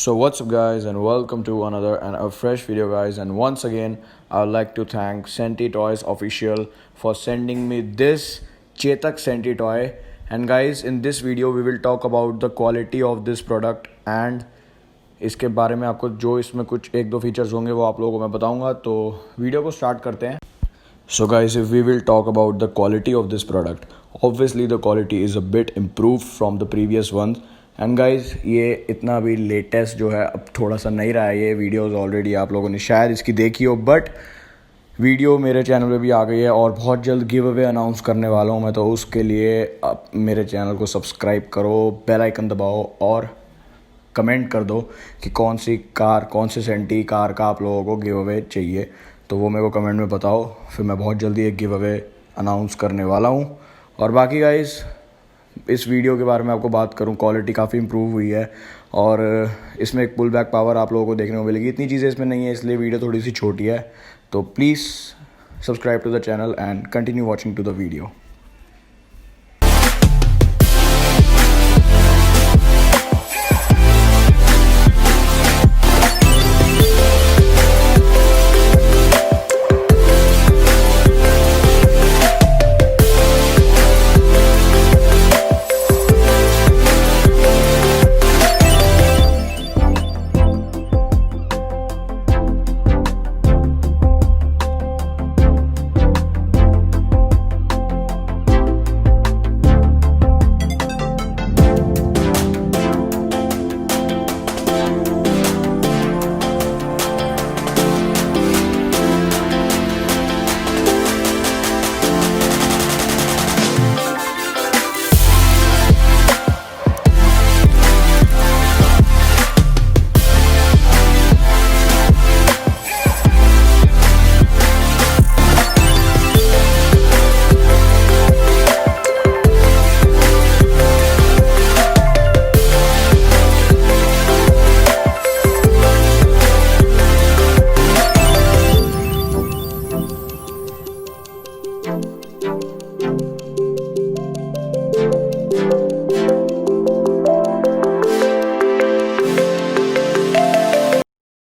So what's up guys, and welcome to another and a fresh video guys, and once again I would like to thank Centy Toys official for sending me this Chetak Centy toy. And guys, in this video we will talk about the quality of this product and इसके बारे में आपको जो इसमें कुछ एक दो features होंगे वो आप लोगों को मैं बताऊंगा। तो वीडियो को स्टार्ट करते हैं। So guys, if we will talk about the quality of this product, obviously the quality is a bit improved from the previous ones. And guys ये इतना भी लेटेस्ट जो है अब थोड़ा सा नहीं रहा है। ये वीडियोस ऑलरेडी आप लोगों ने शायद इसकी देखी हो, बट वीडियो मेरे चैनल पे भी आ गई है और बहुत जल्द गिव अवे अनाउंस करने वाला हूँ मैं। तो उसके लिए आप मेरे चैनल को सब्सक्राइब करो, बेल आइकन दबाओ और कमेंट कर दो कि कौन सी कार, कौन सी सेंटी कार का आप लोगों को गिव अवे चाहिए। तो वो मेरे को कमेंट में बताओ, फिर मैं बहुत जल्दी एक गिव अवे अनाउंस करने वाला हूँ। और बाकी गाइज इस वीडियो के बारे में आपको बात करूं, क्वालिटी काफ़ी इंप्रूव हुई है और इसमें एक पुल बैक पावर आप लोगों को देखने को मिलेगी। इतनी चीज़ें इसमें नहीं है, इसलिए वीडियो थोड़ी सी छोटी है। तो please subscribe to the channel and continue watching to the video.